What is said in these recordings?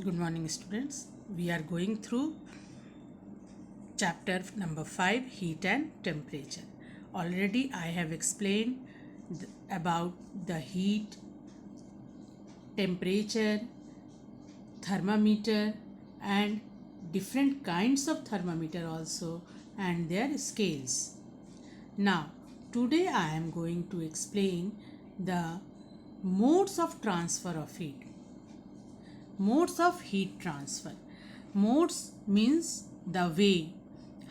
Good morning, students. We are going through chapter number 5, heat and temperature. Already I have explained about the heat, temperature, thermometer, and different kinds of thermometer also, and their scales. Now, today I am going to explain the modes of transfer of heat. Modes of heat transfer. Modes means the way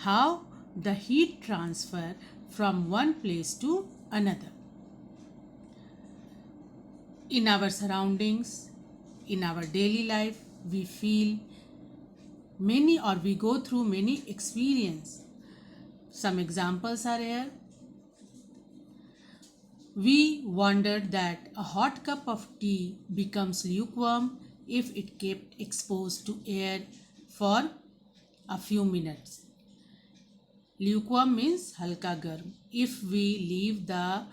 how the heat transfer from one place to another. In our surroundings, in our daily life, we feel many or we go through many experience. Some examples are here. We wondered that a hot cup of tea becomes lukewarm if it kept exposed to air for a few minutes. Lukewarm means halka garm. If we leave the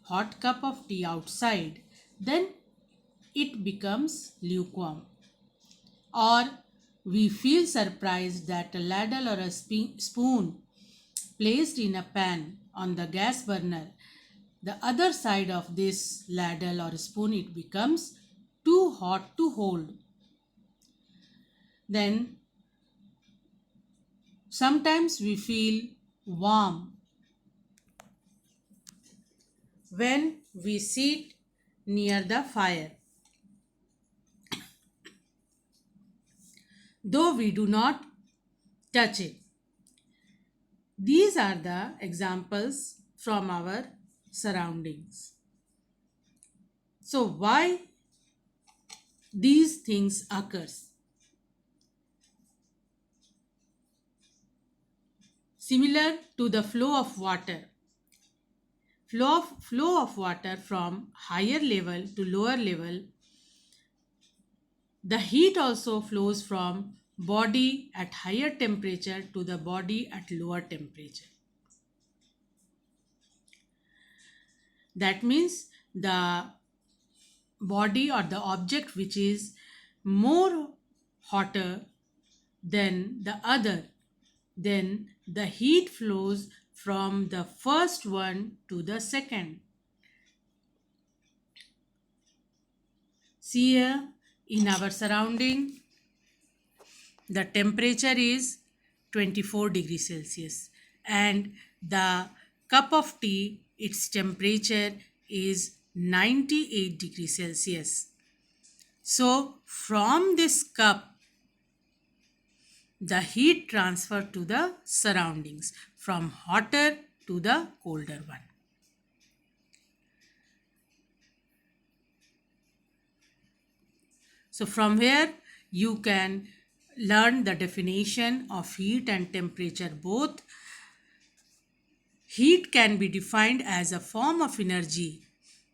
hot cup of tea outside, then it becomes lukewarm. Or we feel surprised that a ladle or a spoon placed in a pan on the gas burner, the other side of this ladle or spoon, it becomes too hot to hold. Then sometimes we feel warm when we sit near the fire, though we do not touch it. These are the examples from our surroundings. So why these things occurs? Similar to the flow of water. Flow of water from higher level to lower level. The heat also flows from body at higher temperature to the body at lower temperature. That means the body or the object which is more hotter than the other, then the heat flows from the first one to the second. See here in our surrounding, the temperature is 24 degrees Celsius and the cup of tea, its temperature is 98 degrees Celsius. So from this cup, the heat transfer to the surroundings from hotter to the colder one. So from here you can learn the definition of heat and temperature both. Heat can be defined as a form of energy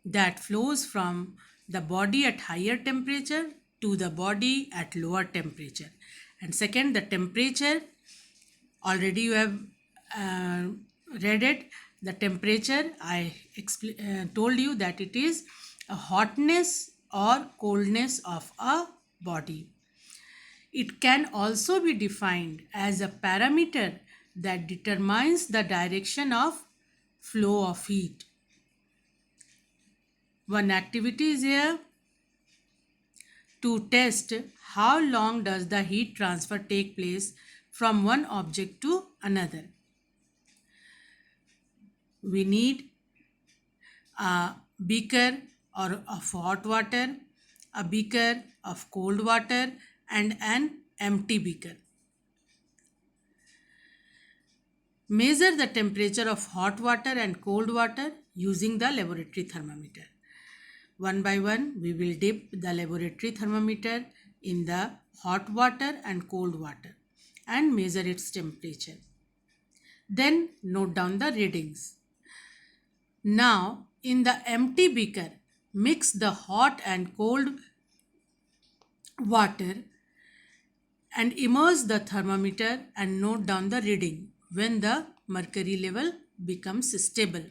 that flows from the body at higher temperature to the body at lower temperature. And second, the temperature, already you have read it. The temperature, I told you that it is a hotness or coldness of a body. It can also be defined as a parameter that determines the direction of flow of heat. One activity is here to test how long does the heat transfer take place from one object to another. We need a beaker of hot water, a beaker of cold water, and an empty beaker. Measure the temperature of hot water and cold water using the laboratory thermometer. One by one, we will dip the laboratory thermometer in the hot water and cold water and measure its temperature. Then note down the readings. Now, in the empty beaker, mix the hot and cold water and immerse the thermometer and note down the reading when the mercury level becomes stable.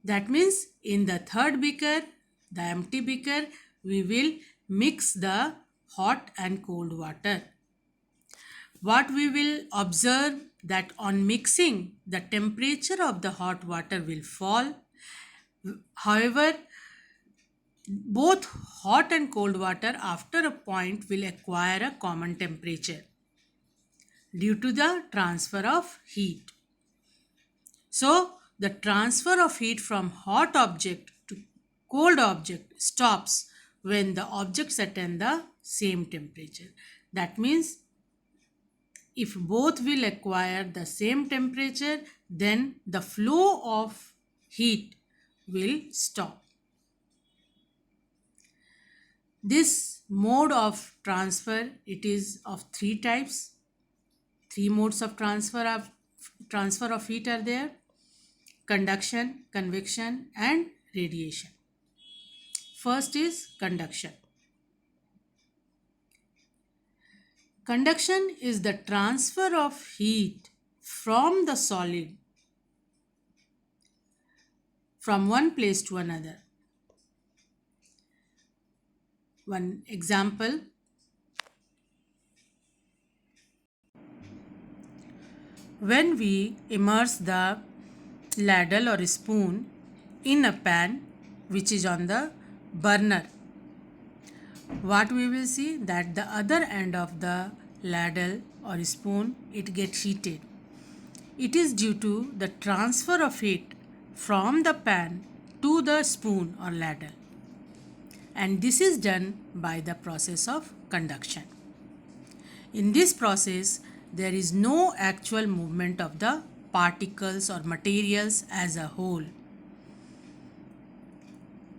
That means in the third beaker, the empty beaker, we will mix the hot and cold water. What we will observe that on mixing, the temperature of the hot water will fall. However, both hot and cold water after a point will acquire a common temperature due to the transfer of heat. So, the transfer of heat from hot object to cold object stops when the objects attain the same temperature. That means if both will acquire the same temperature, then the flow of heat will stop. This mode of transfer, it is of three types. Three modes of transfer of heat are there: conduction, convection, and radiation. First is conduction. Conduction is the transfer of heat from the solid from one place to another. One example: when we immerse the ladle or spoon in a pan which is on the burner, what we will see that the other end of the ladle or spoon, it gets heated. It is due to the transfer of heat from the pan to the spoon or ladle, and this is done by the process of conduction. In this process, there is no actual movement of the particles or materials as a whole,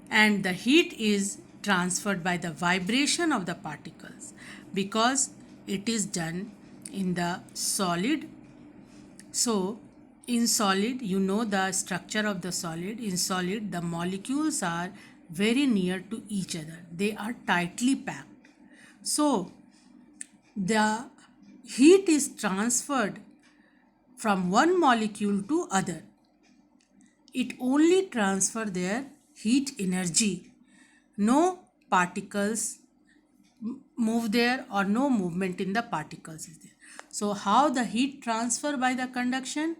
and the heat is transferred by the vibration of the particles because it is done in the solid. So, in solid, you know the structure of the solid. In solid, the molecules are very near to each other. They are tightly packed. So, the heat is transferred from one molecule to other. It only transfer their heat energy. No particles move there or no movement in the particles is there. So how the heat transfer by the conduction?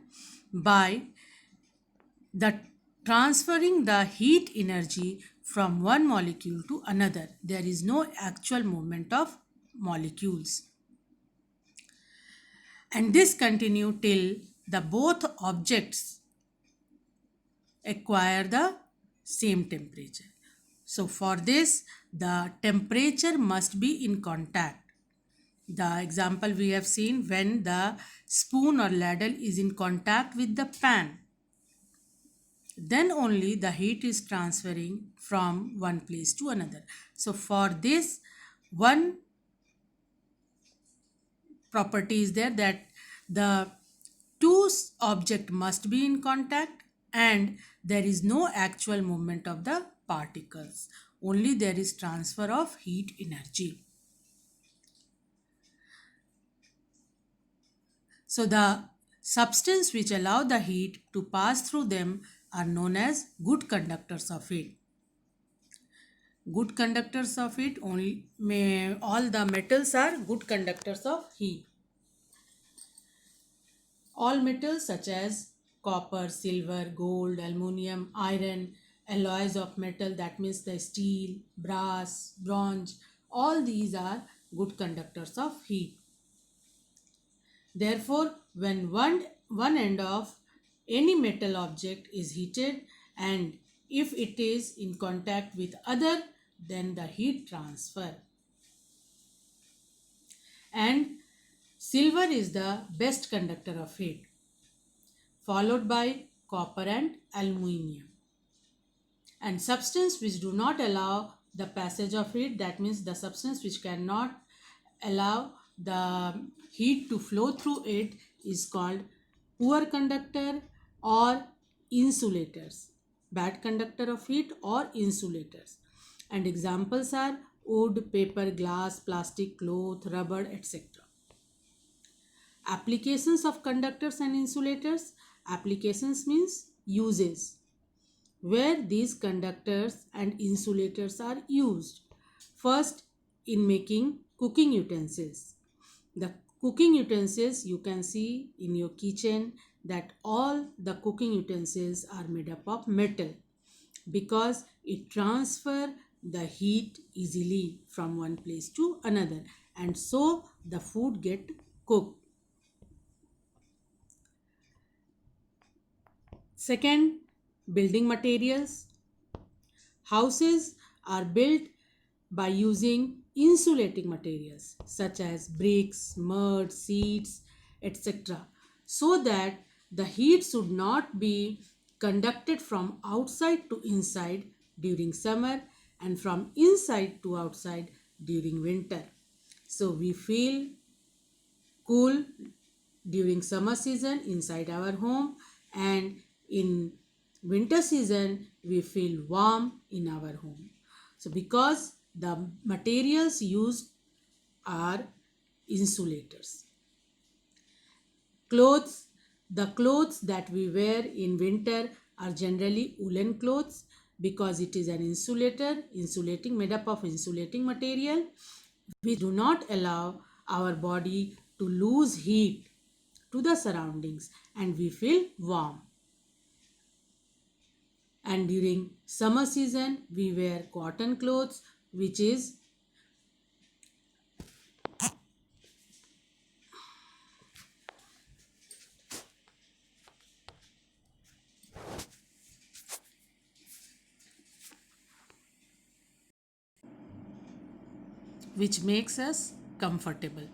By the transferring the heat energy from one molecule to another. There is no actual movement of molecules. And this continue till the both objects acquire the same temperature. So for this, the temperature must be in contact. The example we have seen, when the spoon or ladle is in contact with the pan, then only the heat is transferring from one place to another. So for this, one property is there that the two object must be in contact and there is no actual movement of the particles. Only there is transfer of heat energy. So the substance which allow the heat to pass through them are known as good conductors of heat. Good conductors of heat, all the metals are good conductors of heat. All metals such as copper, silver, gold, aluminium, iron, alloys of metal, that means the steel, brass, bronze, all these are good conductors of heat. Therefore, when one end of any metal object is heated and if it is in contact with other, then the heat transfer. And silver is the best conductor of heat, followed by copper and aluminium. And substance which do not allow the passage of heat, that means the substance which cannot allow the heat to flow through it, is called poor conductor or insulators. Bad conductor of heat or insulators. And examples are wood, paper, glass, plastic, cloth, rubber, etc. Applications of conductors and insulators. Applications means uses, where these conductors and insulators are used. First, in making cooking utensils. The cooking utensils you can see in your kitchen that all the cooking utensils are made up of metal because it transfer the heat easily from one place to another, and so the food get cooked. Second, building materials. Houses are built by using insulating materials such as bricks, mud, seeds, etc., so that the heat should not be conducted from outside to inside during summer and from inside to outside during winter. So we feel cool during summer season inside our home, and in winter season we feel warm in our home. So because the materials used are insulators. Clothes. The clothes that we wear in winter are generally woolen clothes because it is an insulating made up of insulating material. We do not allow our body to lose heat to the surroundings and we feel warm. And during summer season we wear cotton clothes which makes us comfortable.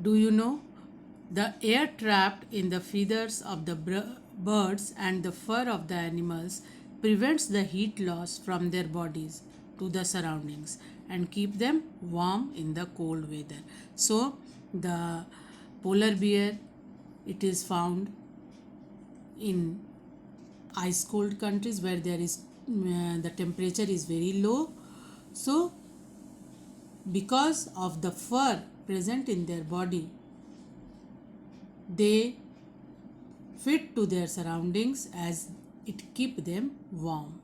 Do you know the air trapped in the feathers of the birds and the fur of the animals prevents the heat loss from their bodies to the surroundings and keep them warm in the cold weather. So the polar bear, it is found in ice cold countries where there is the temperature is very low. So because of the fur present in their body, they fit to their surroundings as it keep them warm.